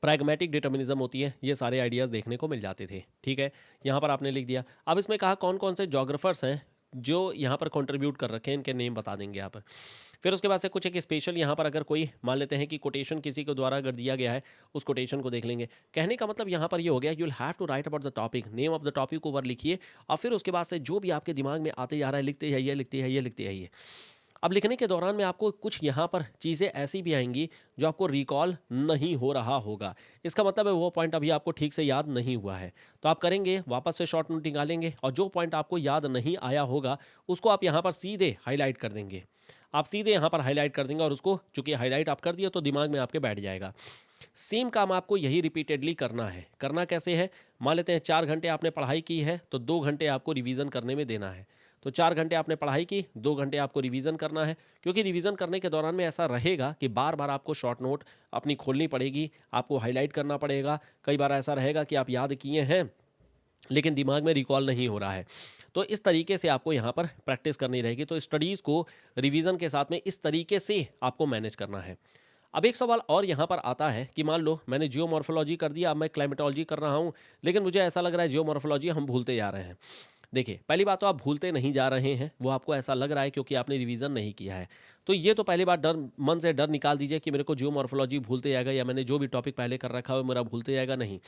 प्रैग्मेटिक डिटर्मिनिज्म होती है, ये सारे आइडियाज़ देखने को मिल जाते थे। ठीक है, यहाँ पर आपने लिख दिया। अब इसमें कहा कौन कौन से जोग्राफर्स हैं जो यहाँ पर कंट्रीब्यूट कर रखे हैं, इनके नेम बता देंगे यहाँ पर। फिर उसके बाद से कुछ एक स्पेशल यहाँ पर अगर कोई मान लेते हैं कि कोटेशन किसी के द्वारा अगर दिया गया है, उस कोटेशन को देख लेंगे। कहने का मतलब यहाँ पर ये हो गया, you will have to write about the topic, name of the topic ऊपर लिखिए, और फिर उसके बाद से जो भी आपके दिमाग में आते जा रहा है लिखते जाइए, लिखते जाइए, लिखते जाइए। अब लिखने के दौरान में आपको कुछ यहाँ पर चीज़ें ऐसी भी आएंगी जो आपको रिकॉल नहीं हो रहा होगा। इसका मतलब है वो पॉइंट अभी आपको ठीक से याद नहीं हुआ है, तो आप करेंगे वापस से शॉर्ट नोट निकालेंगे, और जो पॉइंट आपको याद नहीं आया होगा उसको आप यहाँ पर सीधे हाईलाइट कर देंगे। आप सीधे यहाँ पर हाईलाइट कर देंगे, और उसको चूंकि हाईलाइट आप कर दिए तो दिमाग में आपके बैठ जाएगा। सेम काम आपको यही रिपीटेडली करना है। करना कैसे है, मान लेते हैं 4 घंटे आपने पढ़ाई की है, तो 2 घंटे आपको रिवीजन करने में देना है। तो 4 घंटे आपने पढ़ाई की, 2 घंटे आपको रिवीजन करना है, क्योंकि रिवीजन करने के दौरान में ऐसा रहेगा कि बार बार आपको शॉर्ट नोट अपनी खोलनी पड़ेगी, आपको हाईलाइट करना पड़ेगा। कई बार ऐसा रहेगा कि आप याद किए हैं लेकिन दिमाग में रिकॉल नहीं हो रहा है। तो इस तरीके से आपको यहाँ पर प्रैक्टिस करनी रहेगी। तो स्टडीज़ को रिवीजन के साथ में इस तरीके से आपको मैनेज करना है। अब एक सवाल और यहाँ पर आता है कि मान लो मैंने जियोमॉर्फोलॉजी कर दिया, अब मैं क्लाइमेटोलॉजी कर रहा हूँ, लेकिन मुझे ऐसा लग रहा है जियोमॉर्फोलॉजी हम भूलते जा रहे हैं। देखिए, पहली बात तो आप भूलते नहीं जा रहे हैं, वो आपको ऐसा लग रहा है क्योंकि आपने रिवीजन नहीं किया है। तो ये तो पहली बात, डर मन से डर निकाल दीजिए कि मेरे को जियोमॉर्फोलॉजी भूलते जाएगा, या मैंने जो भी टॉपिक पहले कर रखा है वो मेरा भूलते जाएगा। नहीं,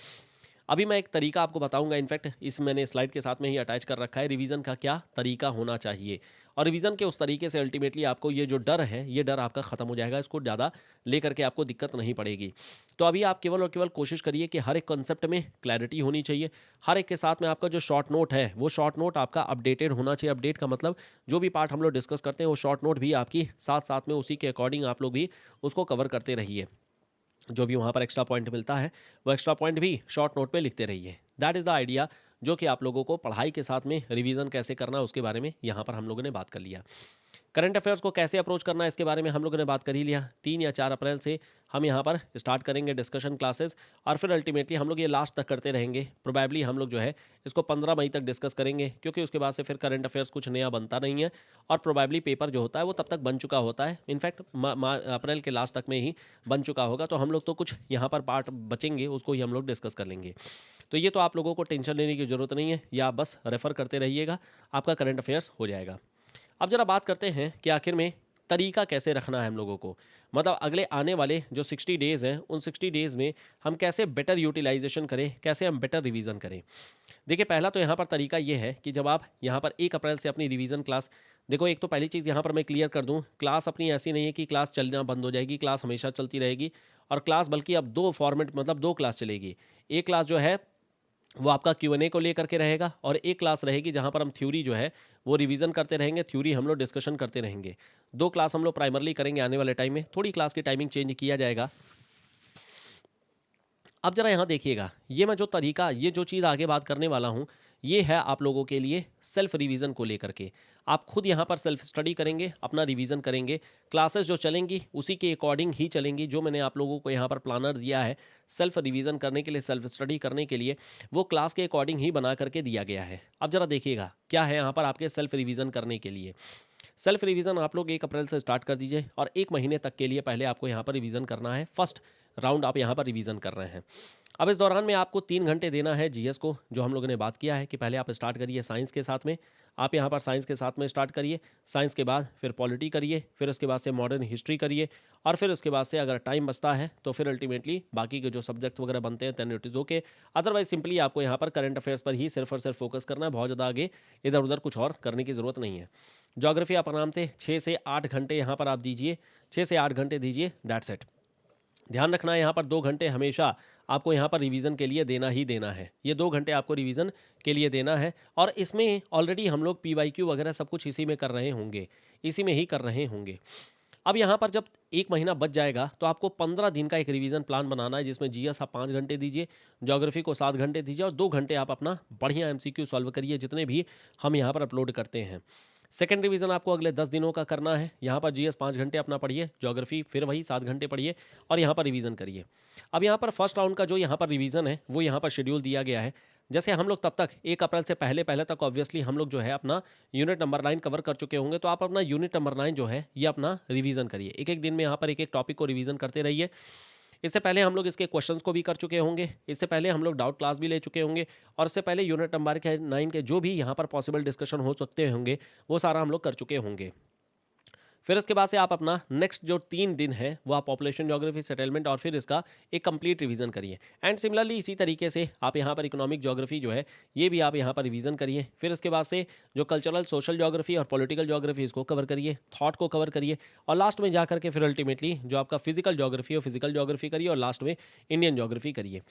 अभी मैं एक तरीका आपको बताऊंगा, इनफैक्ट इस मैंने स्लाइड के साथ में ही अटैच कर रखा है, रिवीजन का क्या तरीका होना चाहिए। और रिवीजन के उस तरीके से अल्टीमेटली आपको ये जो डर है, ये डर आपका खत्म हो जाएगा, इसको ज़्यादा लेकर के आपको दिक्कत नहीं पड़ेगी। तो अभी आप केवल और केवल कोशिश करिए कि हर एक कॉन्सेप्ट में क्लैरिटी होनी चाहिए। हर एक के साथ में आपका जो शॉर्ट नोट है वो शॉर्ट नोट आपका अपडेटेड होना चाहिए। अपडेट का मतलब जो भी पार्ट हम लोग डिस्कस करते हैं वो शॉर्ट नोट भी आपकी साथ साथ में उसी के अकॉर्डिंग आप लोग भी उसको कवर करते रहिए। जो भी वहाँ पर एक्स्ट्रा पॉइंट मिलता है वो एक्स्ट्रा पॉइंट भी शॉर्ट नोट में लिखते रहिए। दैट इज़ द आइडिया, जो कि आप लोगों को पढ़ाई के साथ में रिवीजन कैसे करना है उसके बारे में यहाँ पर हम लोगों ने बात कर लिया। करंट अफेयर्स को कैसे अप्रोच करना है इसके बारे में हम लोगों ने बात कर ही लिया। 3 या 4 अप्रैल से हम यहाँ पर स्टार्ट करेंगे डिस्कशन क्लासेस, और फिर अल्टीमेटली हम लोग ये लास्ट तक करते रहेंगे। प्रोबेबली हम लोग जो है इसको 15 मई तक डिस्कस करेंगे, क्योंकि उसके बाद से फिर करंट अफेयर्स कुछ नया बनता नहीं है, और प्रोबेबली पेपर जो होता है वो तब तक बन चुका होता है। इनफैक्ट अप्रैल के लास्ट तक में ही बन चुका होगा, तो हम लोग तो कुछ यहाँ पर पार्ट बचेंगे उसको ही हम लोग डिस्कस कर लेंगे। तो ये तो आप लोगों को टेंशन लेने की ज़रूरत नहीं है, या आप बस रेफ़र करते रहिएगा, आपका करंट अफेयर्स हो जाएगा। अब जरा बात करते हैं कि आखिर में तरीका कैसे रखना है हम लोगों को, मतलब अगले आने वाले जो 60 डेज़ हैं उन 60 डेज़ में हम कैसे बेटर यूटिलाइजेशन करें, कैसे हम बेटर रिवीजन करें। देखिए, पहला तो यहाँ पर तरीका ये है कि जब आप यहाँ पर 1 अप्रैल से अपनी रिवीजन क्लास, देखो एक तो पहली चीज़ यहाँ पर मैं क्लियर कर दूँ, क्लास अपनी ऐसी नहीं है कि क्लास चलना बंद हो जाएगी, क्लास हमेशा चलती रहेगी। और क्लास बल्कि अब 2 फॉर्मेट, मतलब 2 क्लास चलेगी। एक क्लास जो है वो आपका Q&A को लेकर के रहेगा, और एक क्लास रहेगी जहां पर हम थ्योरी जो है वो रिवीजन करते रहेंगे, थ्योरी हम लोग डिस्कशन करते रहेंगे। 2 क्लास हम लोग प्राइमरली करेंगे आने वाले टाइम में, थोड़ी क्लास की टाइमिंग चेंज किया जाएगा। अब जरा यहाँ देखिएगा, ये मैं जो तरीका, ये जो चीज़ आगे बात करने वाला हूँ, ये है आप लोगों के लिए सेल्फ रिवीजन को लेकर के। आप खुद यहाँ पर सेल्फ स्टडी करेंगे, अपना रिवीजन करेंगे। क्लासेस जो चलेंगी उसी के अकॉर्डिंग ही चलेंगी। जो मैंने आप लोगों को यहाँ पर प्लानर दिया है सेल्फ रिवीजन करने के लिए, सेल्फ स्टडी करने के लिए, वो क्लास के अकॉर्डिंग ही बना करके दिया गया है। अब जरा देखिएगा क्या है यहाँ पर आपके सेल्फ रिवीजन करने के लिए। सेल्फ रिवीजन आप लोग 1 अप्रैल से स्टार्ट कर दीजिए, और 1 महीने तक के लिए पहले आपको यहाँ पर रिवीजन करना है। फर्स्ट राउंड आप यहाँ पर रिवीजन कर रहे हैं। अब इस दौरान में आपको 3 घंटे देना है जीएस को, जो हम लोगों ने बात किया है कि पहले आप स्टार्ट करिए साइंस के साथ में। आप यहाँ पर साइंस के साथ में स्टार्ट करिए, साइंस के बाद फिर पॉलिटी करिए, फिर उसके बाद से मॉडर्न हिस्ट्री करिए, और फिर उसके बाद से अगर टाइम बचता है तो फिर अल्टीमेटली बाकी के जो सब्जेक्ट वगैरह बनते हैं then it is okay. Otherwise simply आपको यहाँ पर करंट अफेयर्स पर ही सिर्फ और सिर्फ फोकस करना है। बहुत ज़्यादा आगे इधर उधर कुछ और करने की ज़रूरत नहीं है। ज्योग्राफी आप आराम से 6 से 8 घंटे यहाँ पर आप दीजिए, 6 से 8 घंटे दीजिए, दैट्स इट। ध्यान रखना है यहाँ पर 2 घंटे हमेशा आपको यहाँ पर रिवीजन के लिए देना ही देना है। ये 2 घंटे आपको रिवीजन के लिए देना है, और इसमें ऑलरेडी हम लोग PYQ वगैरह सब कुछ इसी में कर रहे होंगे, इसी में ही कर रहे होंगे। अब यहाँ पर जब 1 महीना बच जाएगा तो आपको 15 दिन का एक रिवीजन प्लान बनाना है, जिसमें जीएस आप 5 घंटे दीजिए, ज्योग्राफी को 7 घंटे दीजिए, और 2 घंटे आप अपना बढ़िया MCQ सॉल्व करिए जितने भी हम यहाँ पर अपलोड करते हैं। सेकेंड रिवीजन आपको अगले 10 दिनों का करना है। यहाँ पर जीएस 5 घंटे अपना पढ़िए, ज्योग्राफी फिर वही 7 घंटे पढ़िए, और यहाँ पर रिवीजन करिए। अब यहाँ पर फर्स्ट राउंड का जो यहाँ पर रिवीजन है वो यहाँ पर शेड्यूल दिया गया है। जैसे हम लोग तब तक 1 अप्रैल से पहले पहले तक ऑब्वियसली हम लोग जो है अपना यूनिट नंबर 9 कवर कर चुके होंगे, तो आप अपना यूनिट नंबर 9 जो है ये अपना रिवीजन करिए। एक एक दिन में यहाँ पर एक एक टॉपिक को रिवीजन करते रहिए। इससे पहले हम लोग इसके क्वेश्चंस को भी कर चुके होंगे, इससे पहले हम लोग डाउट क्लास भी ले चुके होंगे, और इससे पहले यूनिट नंबर के 9 के जो भी यहाँ पर पॉसिबल डिस्कशन हो सकते होंगे वो सारा हम लोग कर चुके होंगे। फिर इसके बाद से आप अपना नेक्स्ट जो 3 दिन है वो आप पॉपुलेशन ज्योग्राफी, सेटलमेंट, और फिर इसका एक कंप्लीट रिवीजन करिए। एंड सिमिलरली इसी तरीके से आप यहाँ पर इकोनॉमिक ज्योग्राफी जो है ये भी आप यहाँ पर रिवीजन करिए। फिर इसके बाद से जो कल्चरल, सोशल ज्योग्राफी और पॉलिटिकल ज्योग्राफी इसको कवर करिए, थॉट को कवर करिए, और लास्ट में जाकर के फिर अल्टीमेटली जो आपका फिजिकल ज्योग्राफी है फिजिकल ज्योग्राफी करिए, और लास्ट में इंडियन ज्योग्राफी करिए।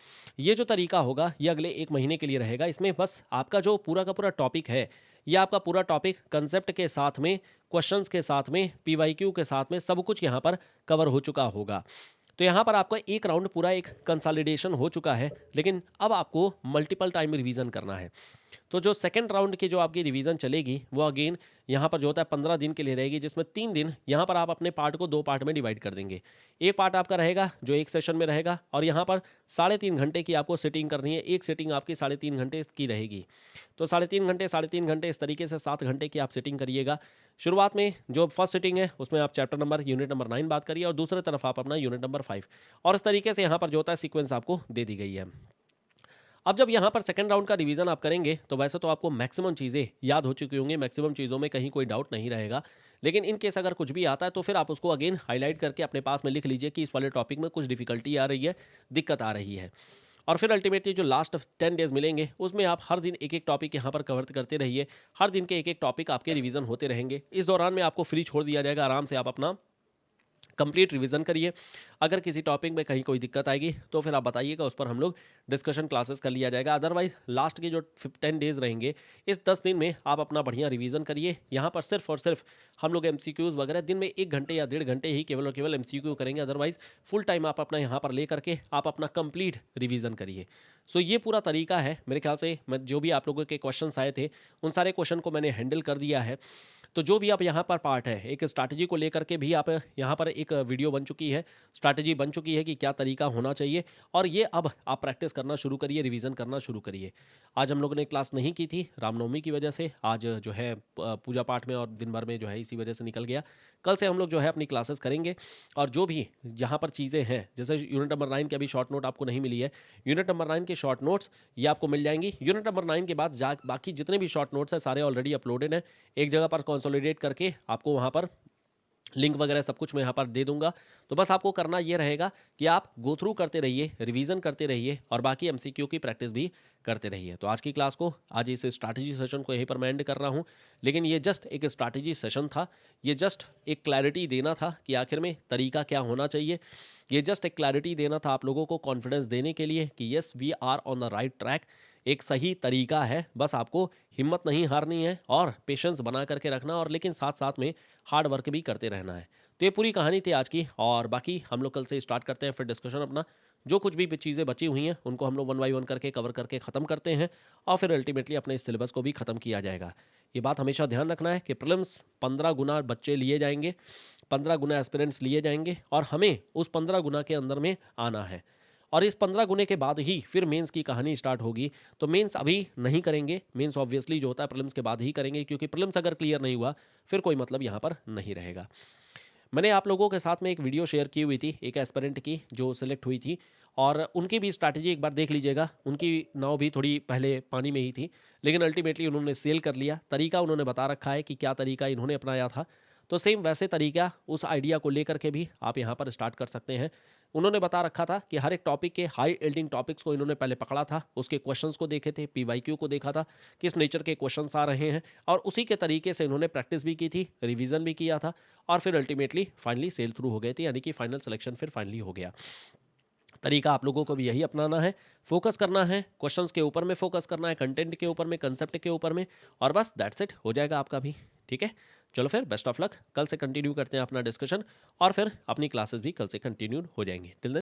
ये जो तरीका होगा ये अगले 1 महीने के लिए रहेगा। इसमें बस आपका जो पूरा का पूरा टॉपिक है, यह आपका पूरा टॉपिक कंसेप्ट के साथ में, क्वेश्चंस के साथ में, PYQ के साथ में सब कुछ यहाँ पर कवर हो चुका होगा। तो यहाँ पर आपका एक राउंड पूरा एक कंसोलिडेशन हो चुका है, लेकिन अब आपको मल्टीपल टाइम रिवीजन करना है। तो जो सेकंड राउंड की जो आपकी रिवीजन चलेगी वो अगेन यहाँ पर जो होता है 15 दिन के लिए रहेगी, जिसमें 3 दिन यहाँ पर आप अपने पार्ट को 2 पार्ट में डिवाइड कर देंगे। एक पार्ट आपका रहेगा जो एक सेशन में रहेगा, और यहाँ पर 3.5 घंटे की आपको सिटिंग करनी है। एक सिटिंग आपकी 3.5 घंटे की रहेगी। तो 3.5 घंटे इस तरीके से 7 घंटे की आप सिटिंग करिएगा। शुरुआत में जो फर्स्ट सिटिंग है उसमें आप चैप्टर नंबर यूनिट नंबर 9 बात करिए, और दूसरी तरफ आप अपना यूनिट नंबर 5, और इस तरीके से यहाँ पर जो होता है सीक्वेंस आपको दे दी गई है। अब जब यहाँ पर सेकंड राउंड का रिवीजन आप करेंगे तो वैसे तो आपको मैक्सिमम चीज़ें याद हो चुकी होंगी, मैक्सिमम चीज़ों में कहीं कोई डाउट नहीं रहेगा, लेकिन इन केस अगर कुछ भी आता है तो फिर आप उसको अगेन हाईलाइट करके अपने पास में लिख लीजिए कि इस वाले टॉपिक में कुछ डिफिकल्टी आ रही है, दिक्कत आ रही है। और फिर अल्टीमेटली जो लास्ट 10 डेज मिलेंगे उसमें आप हर दिन एक एक टॉपिक यहाँ पर कवर करते रहिए। हर दिन के एक एक टॉपिक आपके रिवीजन होते रहेंगे। इस दौरान में आपको फ्री छोड़ दिया जाएगा, आराम से आप अपना कंप्लीट रिवीजन करिए। अगर किसी टॉपिक में कहीं कोई दिक्कत आएगी तो फिर आप बताइएगा, उस पर हम लोग डिस्कशन क्लासेस कर लिया जाएगा। अदरवाइज लास्ट के जो 10 डेज रहेंगे, इस 10 दिन में आप अपना बढ़िया रिवीजन करिए। यहाँ पर सिर्फ और सिर्फ हम लोग MCQs वगैरह दिन में 1 घंटे या 1.5 घंटे ही केवल और केवल MCQ करेंगे। अदरवाइज फुल टाइम आप अपना यहाँ पर ले करके आप अपना कंप्लीट रिवीजन करिए। सो ये पूरा तरीका है। मेरे ख्याल से मैं जो भी आप लोगों के क्वेश्चंस आए थे उन सारे क्वेश्चन को मैंने हैंडल कर दिया है। तो जो भी आप यहाँ पर पार्ट है, एक स्ट्रैटेजी को लेकर के भी आप यहाँ पर एक वीडियो बन चुकी है, स्ट्रैटेजी बन चुकी है कि क्या तरीका होना चाहिए, और ये अब आप प्रैक्टिस करना शुरू करिए, रिवीजन करना शुरू करिए। आज हम लोगों ने क्लास नहीं की थी रामनवमी की वजह से, आज जो है पूजा पाठ में और दिन भर में जो है इसी वजह से निकल गया। कल से हम लोग जो है अपनी क्लासेस करेंगे, और जो भी यहाँ पर चीज़ें हैं, जैसे यूनिट नंबर 9 की अभी शॉर्ट नोट आपको नहीं मिली है, यूनिट नंबर 9 के शॉर्ट नोट्स ये आपको मिल जाएंगी। यूनिट नंबर 9 के बाद बाकी जितने भी शॉर्ट नोट्स हैं सारे ऑलरेडी अपलोडेड हैं, एक जगह पर कंसोलिडेट करके आपको वहाँ पर लिंक वगैरह सब कुछ मैं यहाँ पर दे दूंगा। तो बस आपको करना ये रहेगा कि आप गो थ्रू करते रहिए, रिवीजन करते रहिए, और बाकी MCQ की प्रैक्टिस भी करते रहिए। तो आज की क्लास को, आज इस स्ट्रैटेजी सेशन को यहीं पर मैं एंड कर रहा हूँ। लेकिन ये जस्ट एक स्ट्रैटेजी सेशन था, ये जस्ट एक क्लैरिटी देना था कि आखिर में तरीका क्या होना चाहिए। ये जस्ट एक क्लैरिटी देना था आप लोगों को, कॉन्फिडेंस देने के लिए कि yes we are on the right track. एक सही तरीका है, बस आपको हिम्मत नहीं हारनी है और पेशेंस बना करके रखना, और लेकिन साथ साथ में हार्ड वर्क भी करते रहना है। तो ये पूरी कहानी थी आज की, और बाकी हम लोग कल से स्टार्ट करते हैं फिर डिस्कशन अपना। जो कुछ भी चीज़ें बची हुई हैं उनको हम लोग 1 बाय 1 करके कवर करके ख़त्म करते हैं, और फिर अल्टीमेटली अपने इस सिलेबस को भी ख़त्म किया जाएगा। ये बात हमेशा ध्यान रखना है कि प्रीलिम्स 15 गुना बच्चे लिए जाएंगे, 15 गुना एस्पिरेंट्स लिए जाएंगे, और हमें उस 15 गुना के अंदर में आना है। और इस 15 गुने के बाद ही फिर मेंस की कहानी स्टार्ट होगी। तो मेंस अभी नहीं करेंगे, मेंस ऑब्वियसली जो होता है प्रीलिम्स के बाद ही करेंगे, क्योंकि प्रीलिम्स अगर क्लियर नहीं हुआ फिर कोई मतलब यहाँ पर नहीं रहेगा। मैंने आप लोगों के साथ में एक वीडियो शेयर की हुई थी एक एस्पिरेंट की जो सिलेक्ट हुई थी, और उनकी भी स्ट्रैटेजी एक बार देख लीजिएगा। उनकी नाव भी थोड़ी पहले पानी में ही थी, लेकिन अल्टीमेटली उन्होंने सेल कर लिया। तरीका उन्होंने बता रखा है कि क्या तरीका इन्होंने अपनाया था, तो सेम वैसे तरीका उस आइडिया को लेकर के भी आप यहाँ पर स्टार्ट कर सकते हैं। उन्होंने बता रखा था कि हर एक टॉपिक के हाई एल्डिंग टॉपिक्स को इन्होंने पहले पकड़ा था, उसके क्वेश्चंस को देखे थे, PYQ को देखा था, किस नेचर के क्वेश्चंस आ रहे हैं, और उसी के तरीके से इन्होंने प्रैक्टिस भी की थी, रिवीजन भी किया था, और फिर अल्टीमेटली फाइनली सेल थ्रू हो गए थे, यानी कि फाइनल सिलेक्शन फिर फाइनली हो गया। तरीका आप लोगों को भी यही अपनाना है, फोकस करना है, क्वेश्चंस के ऊपर में फोकस करना है, कंटेंट के ऊपर में, कंसेप्ट के ऊपर में, और बस दैट्स इट, हो जाएगा आपका भी। ठीक है, चलो फिर बेस्ट ऑफ लक। कल से कंटिन्यू करते हैं अपना डिस्कशन, और फिर अपनी क्लासेस भी कल से कंटिन्यू हो जाएंगी। Till then